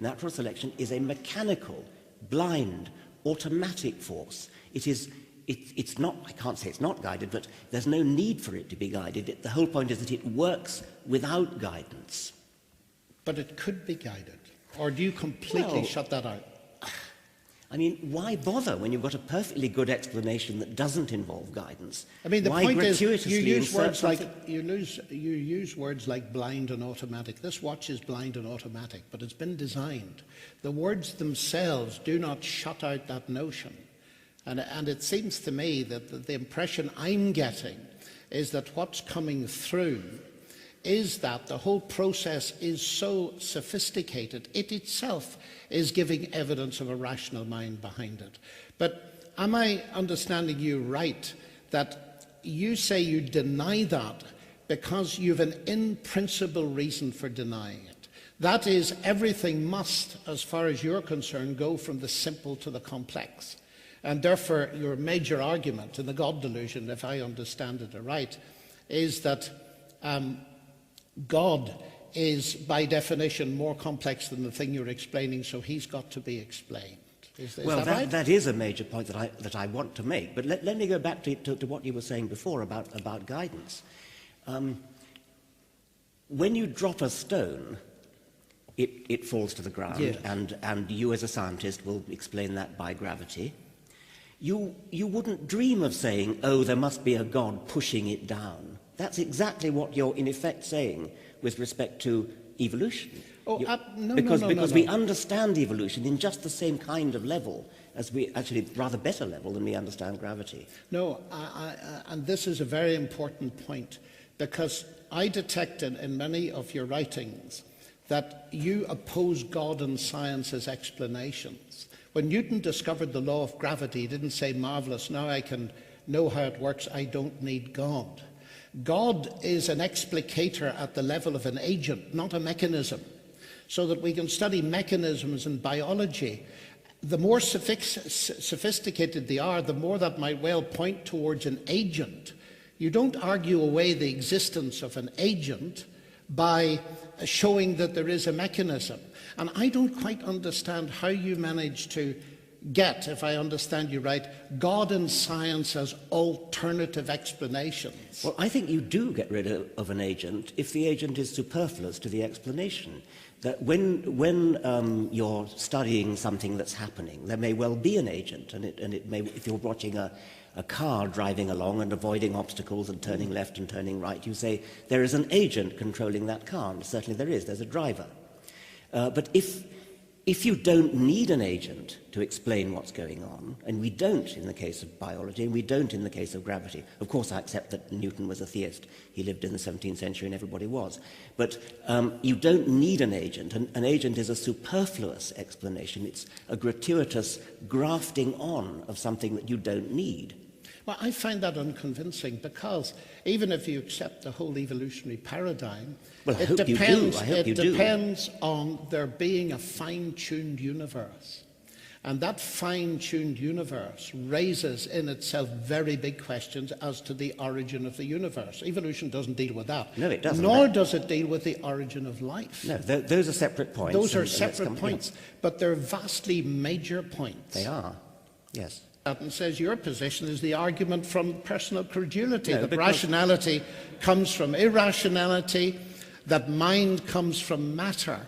natural selection is a mechanical, blind, automatic force. It's not, I can't say it's not guided, but there's no need for it to be guided. The whole point is that it works without guidance. But it could be guided. Or do you completely shut that out? I mean, why bother when you've got a perfectly good explanation that doesn't involve guidance? I mean, the why point is, you use words like blind and automatic. This watch is blind and automatic, but it's been designed. The words themselves do not shut out that notion. And it seems to me that the impression I'm getting is that what's coming through is that the whole process is so sophisticated, it itself is giving evidence of a rational mind behind it. But am I understanding you right, that you say you deny that because you've an in-principle reason for denying it? That is, everything must, as far as you're concerned, go from the simple to the complex. And therefore, your major argument in the God delusion, if I understand it right, is that God is, by definition, more complex than the thing you're explaining, so he's got to be explained. Is that right? That is a major point that I want to make. But let me go back to what you were saying before about guidance. When you drop a stone, it falls to the ground, yes. and you as a scientist will explain that by gravity. You wouldn't dream of saying, oh, there must be a God pushing it down. That's exactly what you're in effect saying with respect to evolution. Because we understand evolution in just the same kind of level as actually rather better level than we understand gravity. No, and this is a very important point, because I detect in many of your writings that you oppose God and science as explanations. When Newton discovered the law of gravity, he didn't say, marvelous, now I can know how it works, I don't need God. God is an explicator at the level of an agent, not a mechanism. So that we can study mechanisms in biology. The more sophisticated they are, the more that might well point towards an agent. You don't argue away the existence of an agent by showing that there is a mechanism. And I don't quite understand how you manage to get, if I understand you right, God and science as alternative explanations. Well, I think you do get rid of an agent if the agent is superfluous to the explanation. That when you're studying something that's happening, there may well be an agent, and it may, if you're watching a car driving along and avoiding obstacles and turning left and turning right, you say there is an agent controlling that car, and certainly there's a driver. But if you don't need an agent to explain what's going on, and we don't in the case of biology, and we don't in the case of gravity. Of course, I accept that Newton was a theist. He lived in the 17th century and everybody was. But you don't need an agent. An agent is a superfluous explanation. It's a gratuitous grafting on of something that you don't need. Well, I find that unconvincing, because even if you accept the whole evolutionary paradigm, it depends on there being a fine-tuned universe. And that fine-tuned universe raises in itself very big questions as to the origin of the universe. Evolution doesn't deal with that. No, it doesn't. Nor does it deal with the origin of life. No, those are separate points. Those are separate points, but they're vastly major points. They are, yes. And says your position is the argument from personal credulity, that rationality comes from irrationality, that mind comes from matter.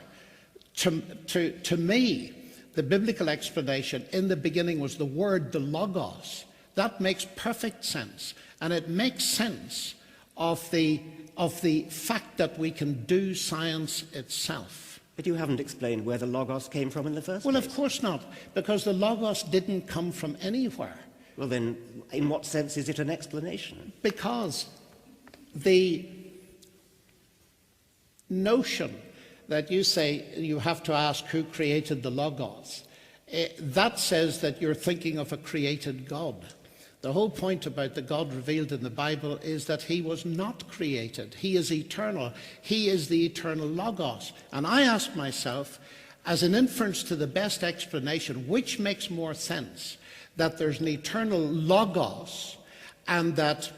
To me, the biblical explanation in the beginning was the word, the logos. That makes perfect sense, and it makes sense of the fact that we can do science itself. But you haven't explained where the logos came from in the first place. Well, of course not, because the logos didn't come from anywhere. Well, then, in what sense is it an explanation? Because the notion that you say you have to ask who created the logos, that says that you're thinking of a created God. The whole point about the God revealed in the Bible is that he was not created. He is eternal. He is the eternal Logos. And I ask myself, as an inference to the best explanation, which makes more sense? That there's an eternal Logos and that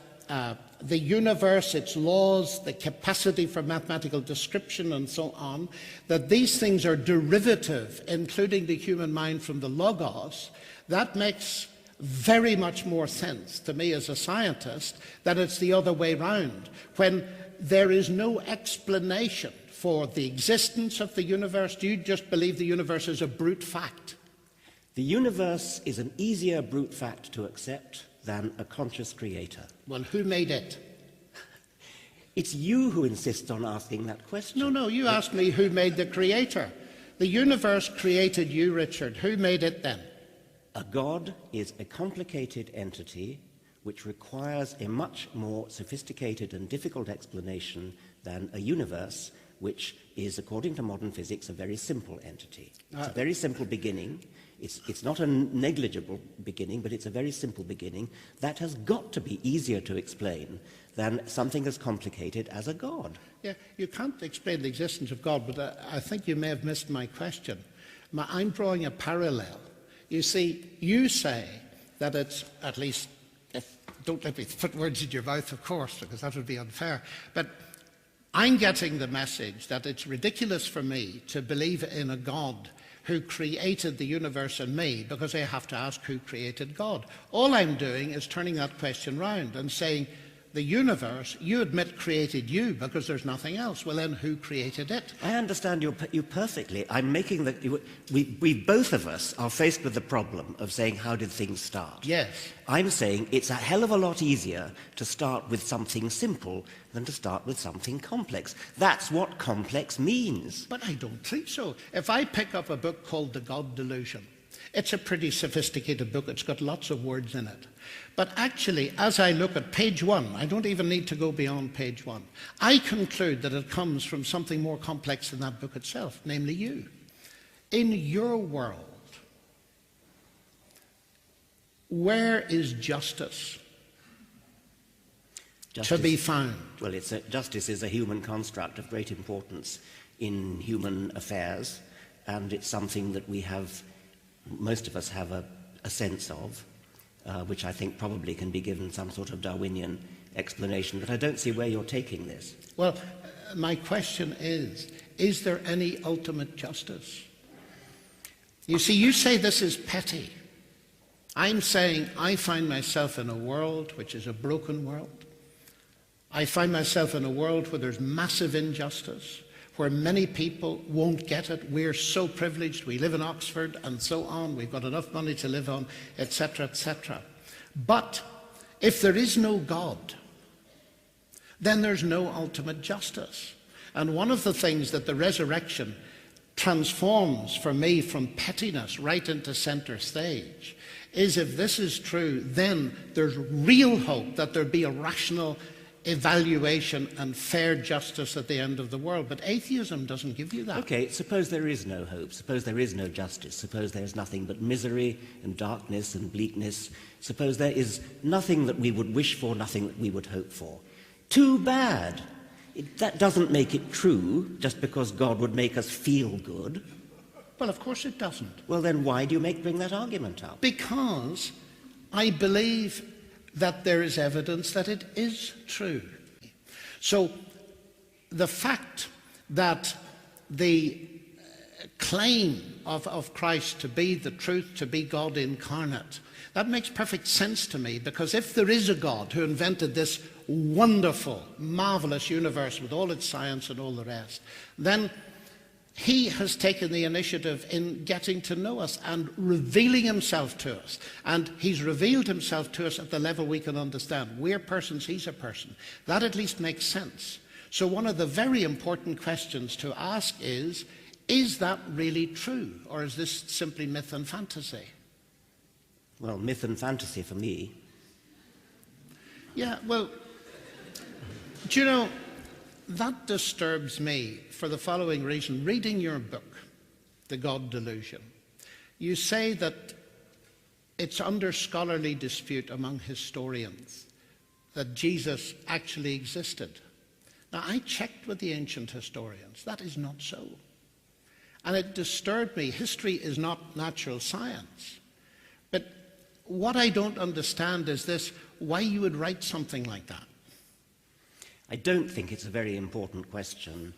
the universe, its laws, the capacity for mathematical description and so on, that these things are derivative, including the human mind, from the logos, that makes very much more sense to me as a scientist than it's the other way round, when there is no explanation for the existence of the universe. Do you just believe the universe is a brute fact? The universe is an easier brute fact to accept than a conscious creator. Well, who made it? It's you who insists on asking that question. No, you asked me who made the creator. The universe created you, Richard. Who made it then? A god is a complicated entity which requires a much more sophisticated and difficult explanation than a universe, which is, according to modern physics, a very simple entity. It's a very simple beginning. It's not a negligible beginning, but it's a very simple beginning. That has got to be easier to explain than something as complicated as a god. Yeah, you can't explain the existence of God, but I think you may have missed my question. I'm drawing a parallel. You see, you say that it's, at least, don't let me put words in your mouth, of course, because that would be unfair, but I'm getting the message that it's ridiculous for me to believe in a God who created the universe and me, because I have to ask who created God. All I'm doing is turning that question round and saying, the universe, you admit, created you because there's nothing else. Well, then who created it? I understand you perfectly. I'm making the... We both of us are faced with the problem of saying, how did things start? Yes. I'm saying it's a hell of a lot easier to start with something simple than to start with something complex. That's what complex means. But I don't think so. If I pick up a book called The God Delusion, it's a pretty sophisticated book. It's got lots of words in it. But actually, as I look at page 1, I don't even need to go beyond page 1, I conclude that it comes from something more complex than that book itself, namely you. In your world, where is justice to be found? Well, justice is a human construct of great importance in human affairs, and it's something that most of us have a sense of. Which I think probably can be given some sort of Darwinian explanation, but I don't see where you're taking this. Well, my question is there any ultimate justice? You see, you say this is petty. I'm saying I find myself in a world which is a broken world. I find myself in a world where there's massive injustice, where many people won't get it. We're so privileged. We live in Oxford and so on. We've got enough money to live on, etc., etc. But if there is no God, then there's no ultimate justice. And one of the things that the resurrection transforms for me from pettiness right into center stage is, if this is true, then there's real hope that there'll be a rational evaluation and fair justice at the end of the world. But atheism doesn't give you that. Okay, suppose there is no hope, suppose there is no justice, suppose there's nothing but misery and darkness and bleakness, suppose there is nothing that we would wish for, nothing that we would hope for. Too bad. That doesn't make it true just because God would make us feel good. Well, of course it doesn't. Well, then why do you bring that argument up? Because I believe that there is evidence that it is true. So the fact that the claim of Christ to be the truth, to be God incarnate, that makes perfect sense to me, because if there is a God who invented this wonderful, marvelous universe with all its science and all the rest, then he has taken the initiative in getting to know us and revealing himself to us. And he's revealed himself to us at the level we can understand. We're persons, he's a person. That at least makes sense. So one of the very important questions to ask is that really true? Or is this simply myth and fantasy? Well, myth and fantasy for me. Yeah, well, do you know, that disturbs me for the following reason. Reading your book, The God Delusion, you say that it's under scholarly dispute among historians that Jesus actually existed. Now, I checked with the ancient historians. That is not so. And it disturbed me. History is not natural science. But what I don't understand is this: why you would write something like that. I don't think it's a very important question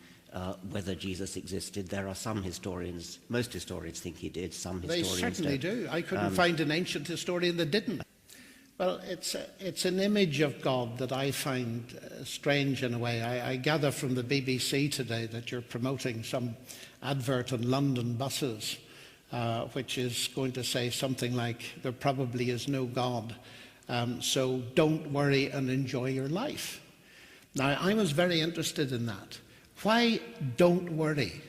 whether Jesus existed. There are some historians, most historians think he did, some historians They certainly don't. do. I couldn't find an ancient historian that didn't. Well, it's an image of God that I find strange in a way. I gather from the BBC today that you're promoting some advert on London buses, which is going to say something like, there probably is no God, so don't worry and enjoy your life. Now, I was very interested in that. Why don't worry?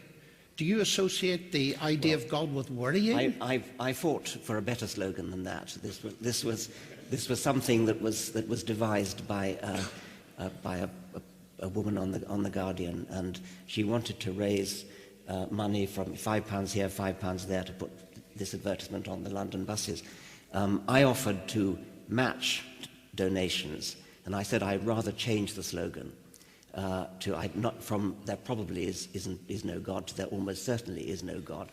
Do you associate the idea of God with worrying? I fought for a better slogan than that. This was something that was devised by a woman on the Guardian, and she wanted to raise money from £5 here, £5 there to put this advertisement on the London buses. I offered to match donations, and I said I'd rather change the slogan from there probably is no God to there almost certainly is no God.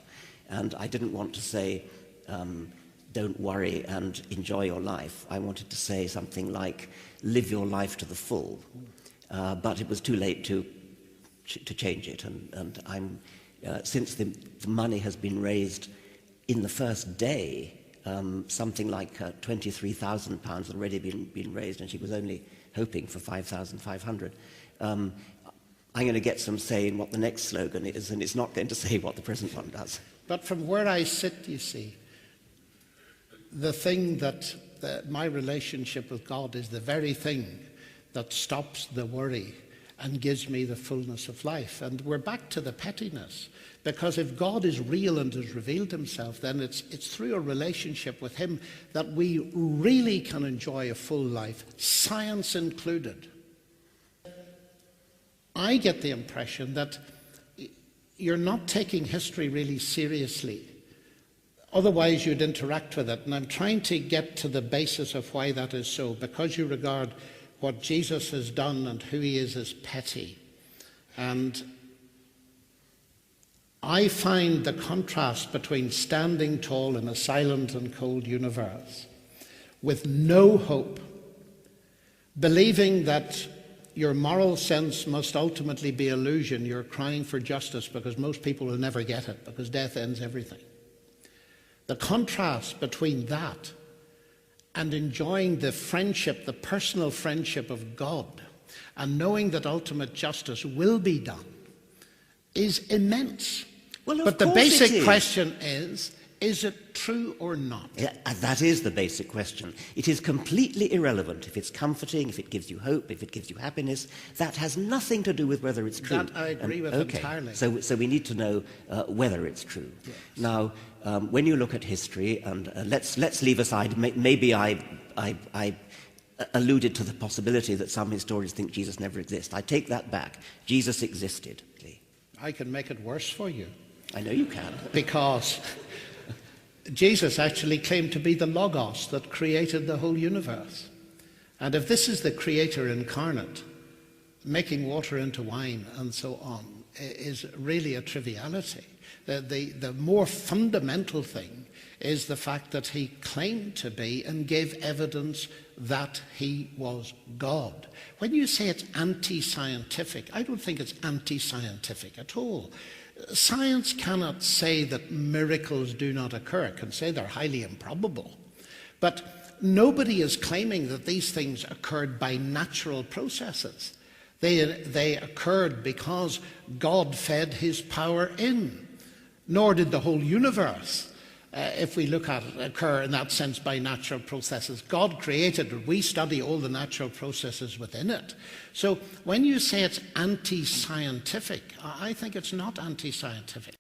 And I didn't want to say don't worry and enjoy your life. I wanted to say something like live your life to the full. But it was too late to change it, and I'm since the money has been raised in the first day, something like £23,000 had already been raised, and she was only hoping for 5,500. I'm going to get some say in what the next slogan is, and it's not going to say what the present one does. But from where I sit, you see, the thing that my relationship with God is the very thing that stops the worry and gives me the fullness of life. And we're back to the pettiness, because if God is real and has revealed himself, then it's through a relationship with him that we really can enjoy a full life, science included. I get the impression that you're not taking history really seriously. Otherwise, you'd interact with it. And I'm trying to get to the basis of why that is so, because you regard what Jesus has done and who he is as petty. And I find the contrast between standing tall in a silent and cold universe with no hope, believing that your moral sense must ultimately be illusion. You're crying for justice because most people will never get it, because death ends everything. The contrast between that and enjoying the friendship, the personal friendship of God, and knowing that ultimate justice will be done, is immense. Well, but the basic question is it true or not? Yeah, that is the basic question. It is completely irrelevant if it's comforting, if it gives you hope, if it gives you happiness. That has nothing to do with whether it's true. That I agree with entirely. So we need to know whether it's true. Yes. Now, when you look at history, and let's leave aside, maybe I alluded to the possibility that some historians think Jesus never existed. I take that back. Jesus existed. I can make it worse for you. I know you can. Because Jesus actually claimed to be the Logos that created the whole universe. And if this is the Creator incarnate, making water into wine and so on is really a triviality. The more fundamental thing is the fact that he claimed to be and gave evidence that he was God. When you say it's anti-scientific, I don't think it's anti-scientific at all. Science cannot say that miracles do not occur. It can say they're highly improbable. But nobody is claiming that these things occurred by natural processes. They occurred because God fed his power in. Nor did the whole universe, if we look at it, occur in that sense by natural processes. God created it. We study all the natural processes within it. So when you say it's anti-scientific, I think it's not anti-scientific.